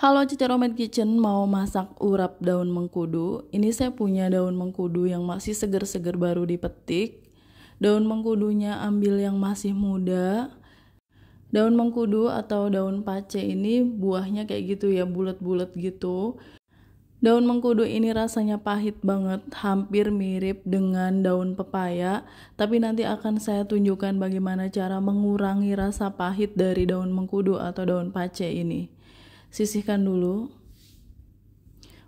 Halo Cici Romet Kitchen, mau masak urap daun mengkudu. Ini saya punya daun mengkudu yang masih seger-seger baru dipetik. Daun mengkudunya ambil yang masih muda. Daun mengkudu atau daun pace ini buahnya kayak gitu ya, bulat-bulat gitu. Daun mengkudu ini rasanya pahit banget, hampir mirip dengan daun pepaya, tapi nanti akan saya tunjukkan bagaimana cara mengurangi rasa pahit dari daun mengkudu atau daun pace ini. Sisihkan dulu.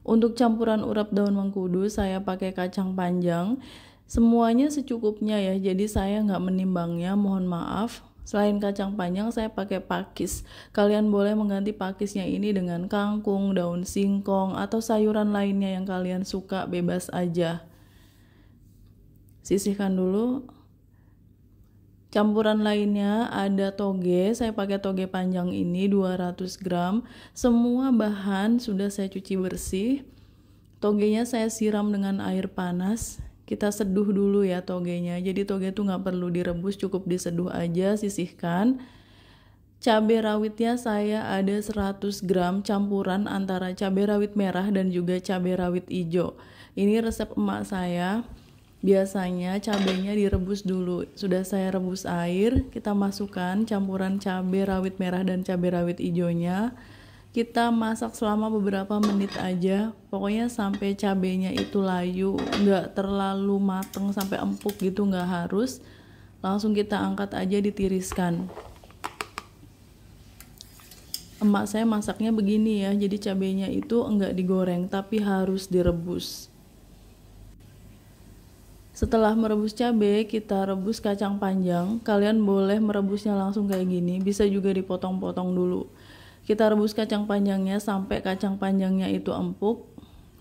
Untuk campuran urap daun mengkudu saya pakai kacang panjang. Semuanya secukupnya ya, jadi saya nggak menimbangnya, mohon maaf. Selain kacang panjang saya pakai pakis. Kalian boleh mengganti pakisnya ini dengan kangkung, daun singkong, atau sayuran lainnya yang kalian suka, bebas aja. Sisihkan dulu. Campuran lainnya ada toge, saya pakai toge panjang ini 200 gram. Semua bahan sudah saya cuci bersih. Togenya saya siram dengan air panas. Kita seduh dulu ya togenya. Jadi toge itu nggak perlu direbus, cukup diseduh aja, sisihkan. Cabai rawitnya saya ada 100 gram campuran antara cabai rawit merah dan juga cabai rawit hijau. Ini resep emak saya. Biasanya cabainya direbus dulu. Sudah saya rebus air, kita masukkan campuran cabai rawit merah dan cabai rawit hijaunya. Kita masak selama beberapa menit aja, pokoknya sampai cabenya itu layu, nggak terlalu mateng sampai empuk gitu, nggak harus. Langsung kita angkat aja, ditiriskan. Emak saya masaknya begini ya, jadi cabenya itu enggak digoreng tapi harus direbus. Setelah merebus cabai, kita rebus kacang panjang. Kalian boleh merebusnya langsung kayak gini, bisa juga dipotong-potong dulu. Kita rebus kacang panjangnya sampai kacang panjangnya itu empuk,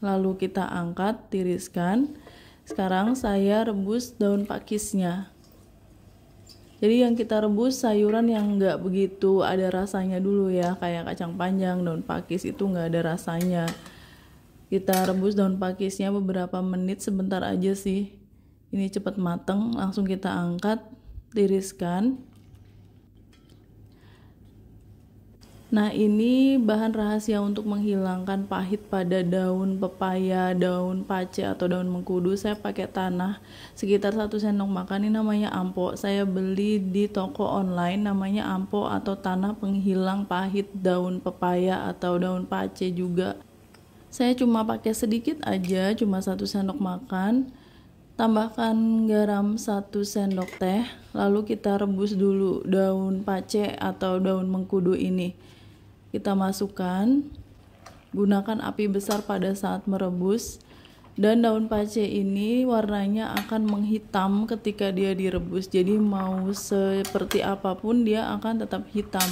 lalu kita angkat, tiriskan. Sekarang saya rebus daun pakisnya. Jadi yang kita rebus sayuran yang nggak begitu ada rasanya dulu ya, kayak kacang panjang, daun pakis itu nggak ada rasanya. Kita rebus daun pakisnya beberapa menit, sebentar aja sih. Ini cepat mateng, langsung kita angkat, tiriskan. Nah, ini bahan rahasia untuk menghilangkan pahit pada daun pepaya, daun pace atau daun mengkudu. Saya pakai tanah sekitar 1 sendok makan. Ini namanya ampo. Saya beli di toko online, namanya ampo atau tanah penghilang pahit daun pepaya atau daun pace juga. Saya cuma pakai sedikit aja, cuma 1 sendok makan. Tambahkan garam 1 sendok teh, lalu kita rebus dulu daun pace atau daun mengkudu ini. Kita masukkan, gunakan api besar pada saat merebus, dan daun pace ini warnanya akan menghitam ketika dia direbus. Jadi mau seperti apapun dia akan tetap hitam.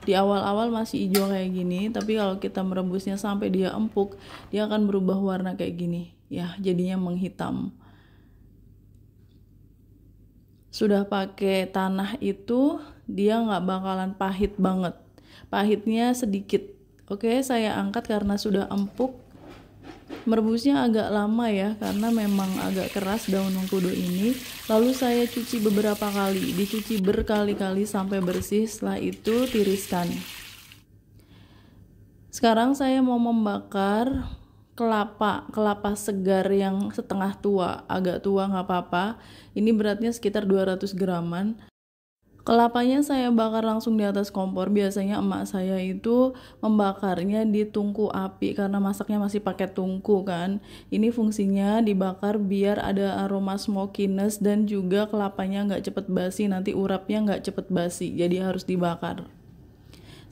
Di awal-awal masih hijau kayak gini, tapi kalau kita merebusnya sampai dia empuk, dia akan berubah warna kayak gini. Ya, jadinya menghitam. Sudah pakai tanah itu dia nggak bakalan pahit banget, pahitnya sedikit. Oke, saya angkat karena sudah empuk. Merebusnya agak lama ya, karena memang agak keras daun mengkudu ini. Lalu saya cuci beberapa kali, dicuci berkali-kali sampai bersih. Setelah itu tiriskan. Sekarang saya mau membakar kelapa segar yang setengah tua, agak tua nggak apa-apa. Ini beratnya sekitar 200 graman. Kelapanya saya bakar langsung di atas kompor. Biasanya emak saya itu membakarnya di tungku api karena masaknya masih pakai tungku kan. Ini fungsinya dibakar biar ada aroma smokiness dan juga kelapanya nggak cepet basi, nanti urapnya nggak cepet basi, jadi harus dibakar.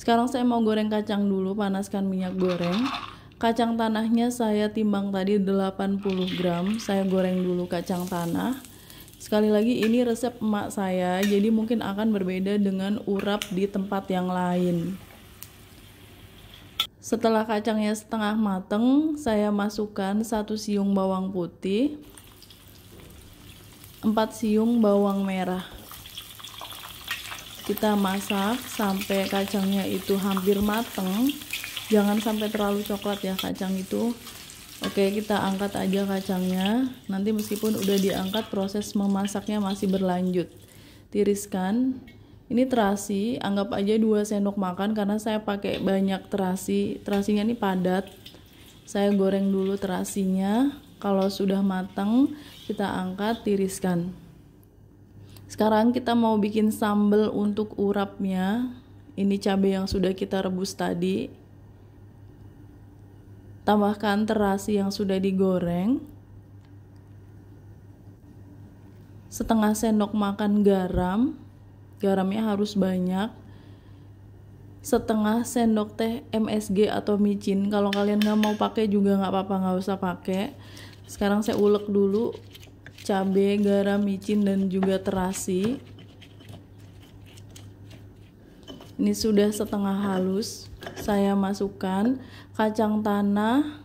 Sekarang saya mau goreng kacang dulu, panaskan minyak goreng. Kacang tanahnya saya timbang tadi 80 gram. Saya goreng dulu kacang tanah. Sekali lagi ini resep emak saya, jadi mungkin akan berbeda dengan urap di tempat yang lain. Setelah kacangnya setengah mateng, saya masukkan 1 siung bawang putih, 4 siung bawang merah. Kita masak sampai kacangnya itu hampir mateng. Jangan sampai terlalu coklat ya kacang itu. Oke, kita angkat aja kacangnya. Nanti meskipun udah diangkat, proses memasaknya masih berlanjut. Tiriskan. Ini terasi, anggap aja 2 sendok makan karena saya pakai banyak terasi. Terasinya ini padat. Saya goreng dulu terasinya. Kalau sudah matang, kita angkat, tiriskan. Sekarang kita mau bikin sambal untuk urapnya. Ini cabai yang sudah kita rebus tadi. Tambahkan terasi yang sudah digoreng. Setengah sendok makan garam. Garamnya harus banyak. Setengah sendok teh MSG atau micin. Kalau kalian nggak mau pakai juga nggak apa-apa, nggak usah pakai. Sekarang saya ulek dulu cabai, garam, micin, dan juga terasi. Ini sudah setengah halus. Saya masukkan kacang tanah,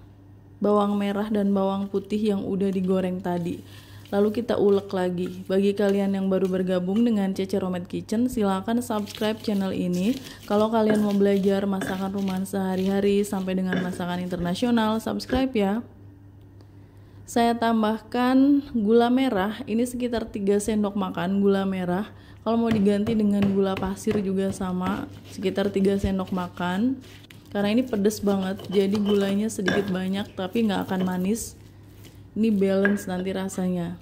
bawang merah, dan bawang putih yang udah digoreng tadi. Lalu kita ulek lagi. Bagi kalian yang baru bergabung dengan Cece Romet Kitchen, silakan subscribe channel ini. Kalau kalian mau belajar masakan rumahan sehari-hari sampai dengan masakan internasional, subscribe ya. Saya tambahkan gula merah, ini sekitar 3 sendok makan gula merah. Kalau mau diganti dengan gula pasir juga sama, sekitar 3 sendok makan. Karena ini pedes banget, jadi gulanya sedikit banyak tapi nggak akan manis. Ini balance nanti rasanya.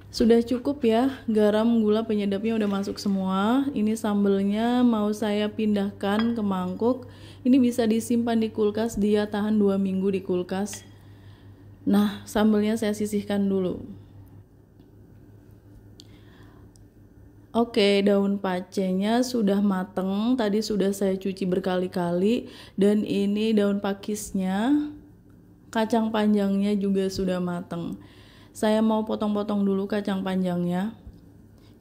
Sudah cukup ya, garam, gula, penyedapnya udah masuk semua. Ini sambelnya mau saya pindahkan ke mangkuk. Ini bisa disimpan di kulkas, dia tahan 2 minggu di kulkas. Nah, sambelnya saya sisihkan dulu. Oke, daun pacenya sudah mateng. Tadi sudah saya cuci berkali-kali. Dan ini daun pakisnya. Kacang panjangnya juga sudah mateng. Saya mau potong-potong dulu kacang panjangnya.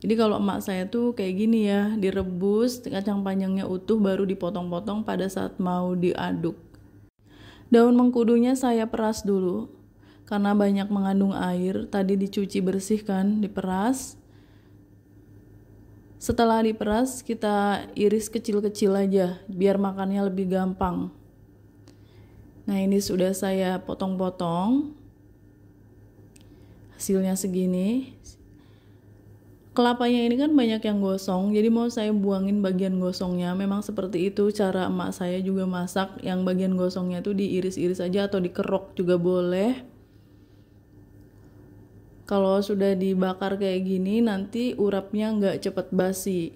Jadi kalau emak saya tuh kayak gini ya, direbus kacang panjangnya utuh baru dipotong-potong pada saat mau diaduk. Daun mengkudunya saya peras dulu karena banyak mengandung air. Tadi dicuci bersih kan, diperas. Setelah diperas kita iris kecil-kecil aja biar makannya lebih gampang. Nah, ini sudah saya potong-potong. Hasilnya segini. Kelapanya ini kan banyak yang gosong, jadi mau saya buangin bagian gosongnya. Memang seperti itu cara emak saya juga masak, yang bagian gosongnya tuh diiris-iris aja atau dikerok juga boleh. Kalau sudah dibakar kayak gini, nanti urapnya nggak cepet basi.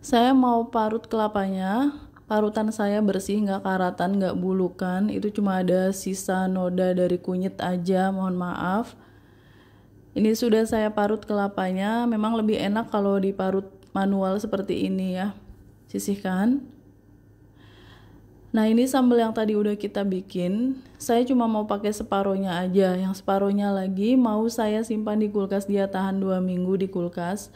Saya mau parut kelapanya. Parutan saya bersih, nggak karatan, nggak bulukan. Itu cuma ada sisa noda dari kunyit aja, mohon maaf. Ini sudah saya parut kelapanya. Memang lebih enak kalau diparut manual seperti ini ya. Sisihkan. Nah, ini sambal yang tadi udah kita bikin. Saya cuma mau pakai separohnya aja. Yang separohnya lagi mau saya simpan di kulkas, dia tahan 2 minggu di kulkas.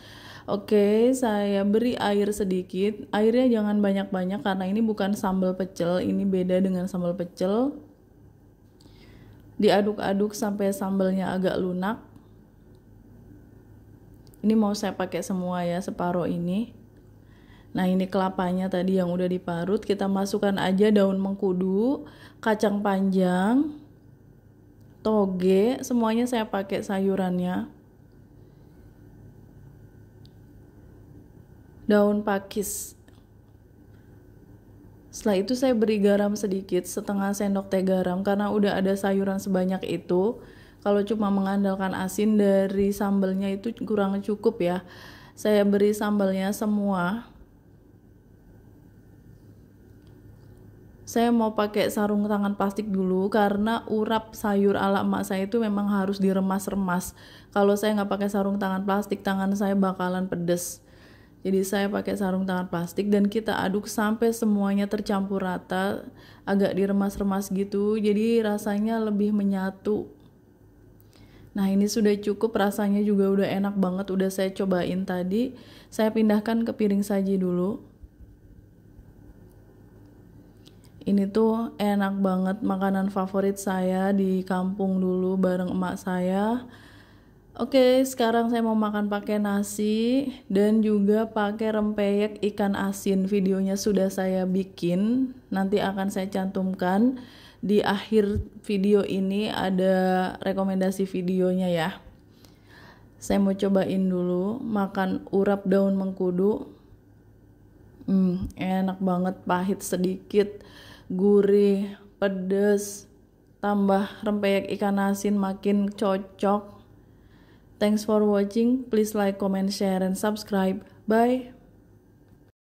Oke, saya beri air sedikit. Airnya jangan banyak-banyak karena ini bukan sambal pecel, ini beda dengan sambal pecel. Diaduk-aduk sampai sambalnya agak lunak. Ini mau saya pakai semua ya, separuh ini. Nah, ini kelapanya tadi yang udah diparut, kita masukkan aja daun mengkudu, kacang panjang, toge, semuanya saya pakai sayurannya. Daun pakis. Setelah itu saya beri garam sedikit, setengah sendok teh garam karena udah ada sayuran sebanyak itu. Kalau cuma mengandalkan asin dari sambalnya itu kurang cukup ya. Saya beri sambalnya semua. Saya mau pakai sarung tangan plastik dulu karena urap sayur ala emak saya itu memang harus diremas-remas. Kalau saya nggak pakai sarung tangan plastik, tangan saya bakalan pedes. Jadi saya pakai sarung tangan plastik dan kita aduk sampai semuanya tercampur rata, agak diremas-remas gitu, jadi rasanya lebih menyatu. Nah, ini sudah cukup, rasanya juga udah enak banget, udah saya cobain tadi. Saya pindahkan ke piring saji dulu. Ini tuh enak banget, makanan favorit saya di kampung dulu bareng emak saya. Oke, sekarang saya mau makan pakai nasi dan juga pakai rempeyek ikan asin. Videonya sudah saya bikin, nanti akan saya cantumkan. Di akhir video ini ada rekomendasi videonya ya. Saya mau cobain dulu makan urap daun mengkudu. Enak banget, pahit sedikit, gurih, pedes, tambah rempeyek ikan asin makin cocok. Thanks for watching. Please like, comment, share, and subscribe. Bye.